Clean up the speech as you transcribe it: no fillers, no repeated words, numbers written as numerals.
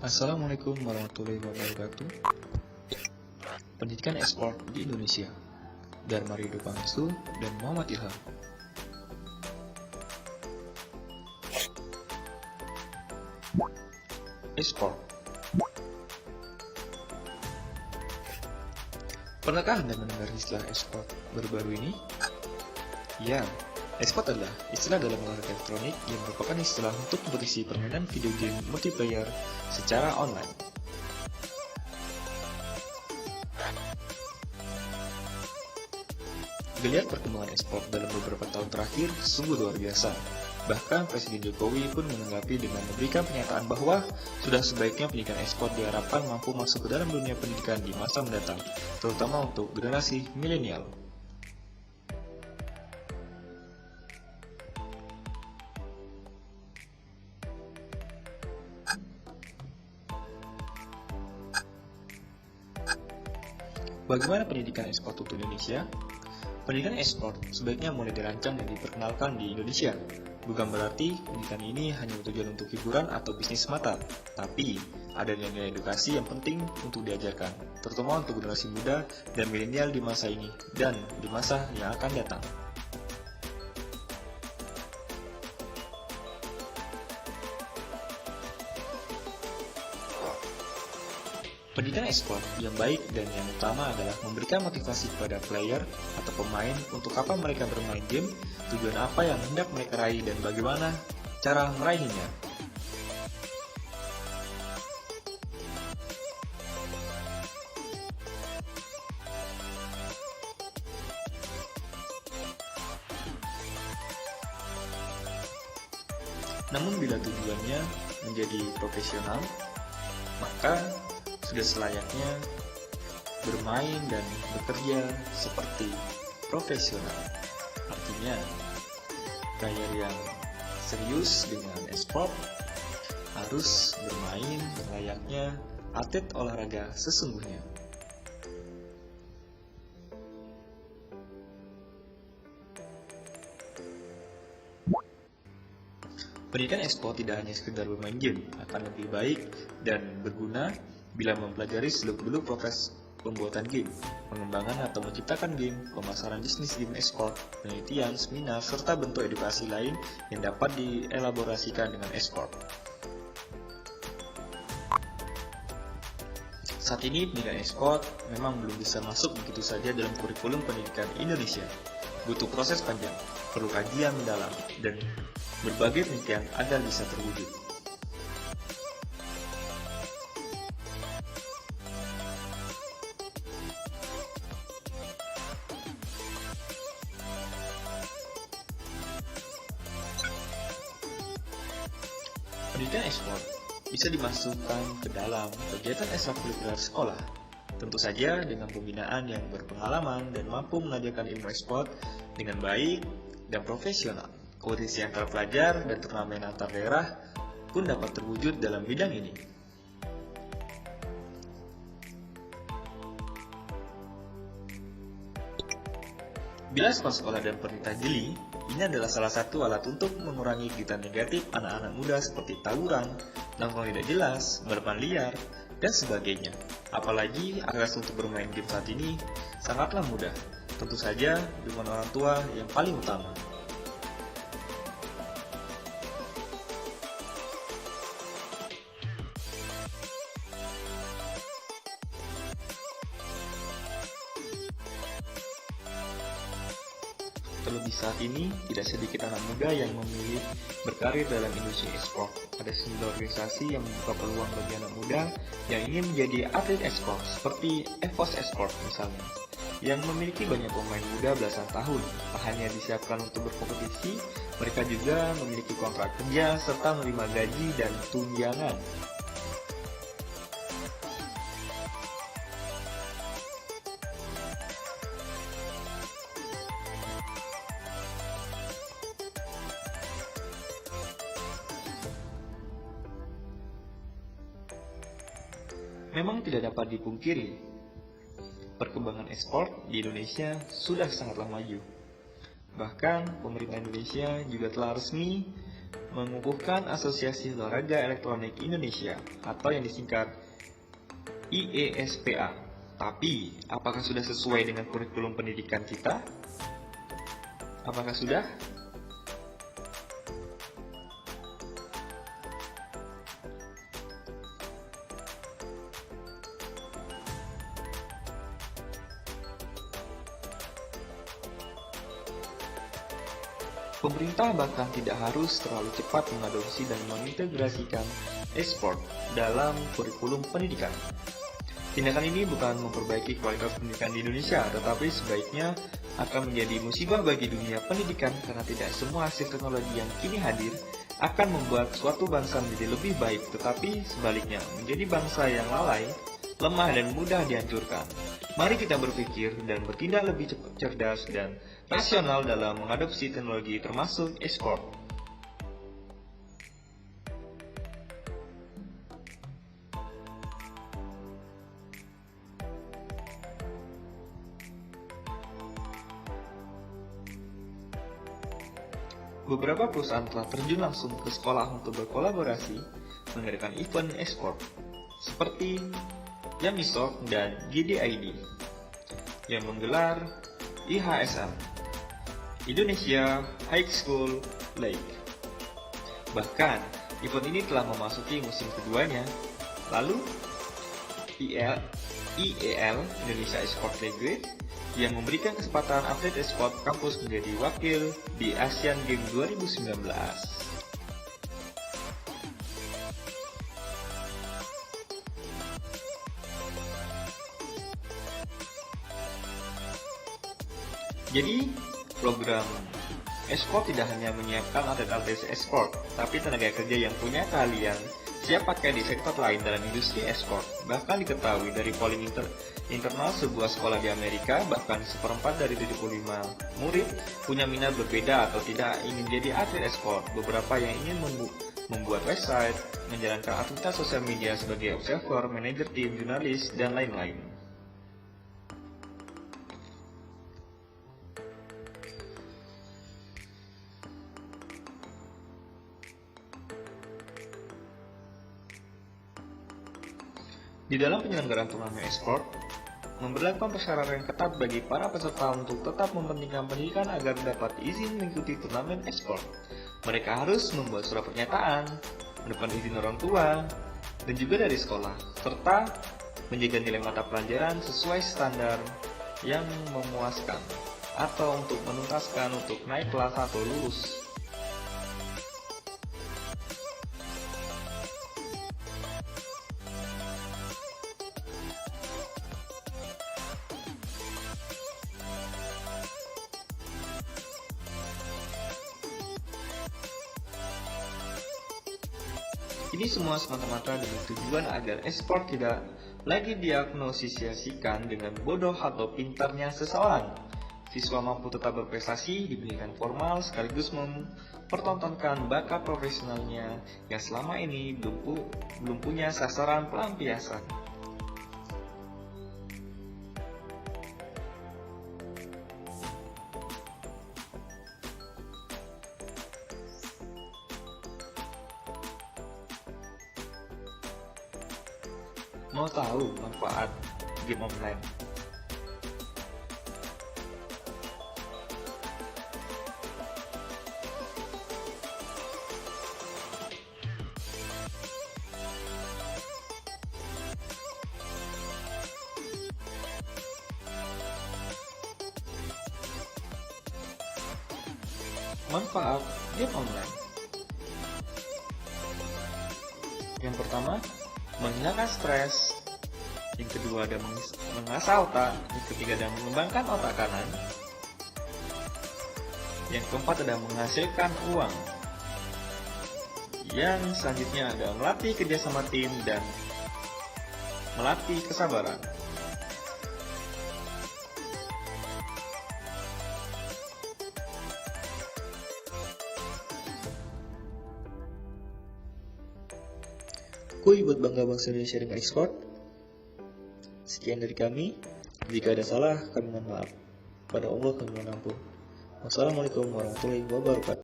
Assalamualaikum warahmatullahi wabarakatuh. Pendidikan e-sport di Indonesia. Dharma Ridho Pangestu dan Muhammad Ilham. E-sport. Pernahkah Anda mendengar istilah e-sport baru-baru ini? Ya, e-sport adalah istilah dalam olahraga elektronik yang merupakan istilah untuk kompetisi permainan video game multiplayer secara online. Geliat perkembangan e-sport dalam beberapa tahun terakhir sungguh luar biasa. Bahkan Presiden Jokowi pun menanggapi dengan memberikan pernyataan bahwa sudah sebaiknya pendidikan e-sport diharapkan mampu masuk ke dalam dunia pendidikan di masa mendatang, terutama untuk generasi milenial. Bagaimana pendidikan e-sport untuk Indonesia? Pendidikan e-sport sebaiknya mulai dirancang dan diperkenalkan di Indonesia. Bukan berarti pendidikan ini hanya bertujuan untuk hiburan atau bisnis semata, tapi ada nilai edukasi yang penting untuk diajarkan, terutama untuk generasi muda dan milenial di masa ini dan di masa yang akan datang. Pendidikan e-sport yang baik dan yang utama adalah memberikan motivasi kepada player atau pemain untuk apa mereka bermain game, tujuan apa yang hendak mereka raih dan bagaimana cara meraihnya. Namun bila tujuannya menjadi profesional, maka sudah selayaknya bermain dan bekerja seperti profesional. Artinya, player yang serius dengan e-sport harus bermain layaknya atlet olahraga sesungguhnya. Pendidikan e-sport tidak hanya sekedar bermain game, akan lebih baik dan berguna bila mempelajari seluk-beluk proses pembuatan game, pengembangan atau menciptakan game, pemasaran bisnis game e-sport, penelitian, seminar, serta bentuk edukasi lain yang dapat dielaborasikan dengan e-sport. Saat ini pendidikan e-sport memang belum bisa masuk begitu saja dalam kurikulum pendidikan Indonesia. Butuh proses panjang, perlu kajian mendalam, dan berbagai penelitian agar bisa terwujud. Pendidikan e-sport bisa dimasukkan ke dalam kegiatan ekstrakurikuler sekolah, tentu saja dengan pembinaan yang berpengalaman dan mampu mengajarkan ilmu e-sport dengan baik dan profesional. Kompetisi antar pelajar dan turnamen antar daerah pun dapat terwujud dalam bidang ini. Bila sekolah dan pemerintah jeli, ini adalah salah satu alat untuk mengurangi kegiatan negatif anak-anak muda seperti tawuran, nongkrong tidak jelas, balapan liar, dan sebagainya. Apalagi akses untuk bermain game saat ini sangatlah mudah, tentu saja dengan orang tua yang paling utama. Terlebih saat ini, tidak sedikit anak muda yang memilih berkarir dalam industri e-sport. Ada sejumlah organisasi yang membuka peluang bagi anak muda yang ingin menjadi atlet e-sport, seperti EVOS e-sport misalnya, yang memiliki banyak pemain muda belasan tahun. Tak hanya disiapkan untuk berkompetisi, mereka juga memiliki kontrak kerja serta menerima gaji dan tunjangan. Memang tidak dapat dipungkiri, perkembangan e-sport di Indonesia sudah sangatlah maju. Bahkan pemerintah Indonesia juga telah resmi mengukuhkan Asosiasi Olahraga Elektronik Indonesia atau yang disingkat IESPA. Tapi, apakah sudah sesuai dengan kurikulum pendidikan kita? Apakah sudah? Pemerintah bahkan tidak harus terlalu cepat mengadopsi dan mengintegrasikan e-sport dalam kurikulum pendidikan. Tindakan ini bukan memperbaiki kualitas pendidikan di Indonesia, tetapi sebaiknya akan menjadi musibah bagi dunia pendidikan karena tidak semua hasil teknologi yang kini hadir akan membuat suatu bangsa menjadi lebih baik, tetapi sebaliknya menjadi bangsa yang lalai, lemah dan mudah dihancurkan. Mari kita berpikir dan bertindak lebih cerdas dan rasional dalam mengadopsi teknologi termasuk e-sport. Beberapa perusahaan telah terjun langsung ke sekolah untuk berkolaborasi mengadakan event e-sport seperti Yamisoft dan GDID yang menggelar IHSL, Indonesia High School League. Bahkan, event ini telah memasuki musim keduanya. Lalu, IEL Indonesia Esport League yang memberikan kesempatan atlet e-sport kampus menjadi wakil di Asian Games 2019. Jadi, program e-sport tidak hanya menyiapkan atlet-atlet e-sport, tapi tenaga kerja yang punya keahlian siap pakai di sektor lain dalam industri e-sport. Bahkan diketahui dari polling internal sebuah sekolah di Amerika, bahkan seperempat dari 75 murid punya minat berbeda atau tidak ingin jadi atlet e-sport. Beberapa yang ingin membuat website, menjalankan aktivitas sosial media sebagai observer, manajer tim, jurnalis, dan lain-lain. Di dalam penyelenggaraan turnamen e-sport, memberlakukan persyaratan yang ketat bagi para peserta untuk tetap mementingkan pendidikan agar dapat izin mengikuti turnamen e-sport. Mereka harus membuat surat pernyataan, mendapat izin orang tua, dan juga dari sekolah, serta menjaga nilai mata pelajaran sesuai standar yang memuaskan, atau untuk menuntaskan untuk naik kelas atau lulus. Ini semua semata-mata dengan tujuan agar e-sport tidak lagi diagnosisikan dengan bodoh atau pintarnya seseorang. Siswa mampu tetap berprestasi di pendidikan formal sekaligus mempertontonkan bakat profesionalnya yang selama ini belum punya sasaran pelampiasan. Mau tahu manfaat game online? Manfaat game online. Yang pertama, menghilangkan stres. Yang kedua, ada mengasah otak. Yang ketiga, ada mengembangkan otak kanan. Yang keempat, ada menghasilkan uang. Yang selanjutnya ada melatih kerjasama tim dan melatih kesabaran. Kuy buat bangga bangsa Indonesia dengan ekspor. Sekian dari kami. Jika ada salah, kami mohon maaf. Pada Allah kami mohon ampun. Wassalamualaikum warahmatullahi wabarakatuh.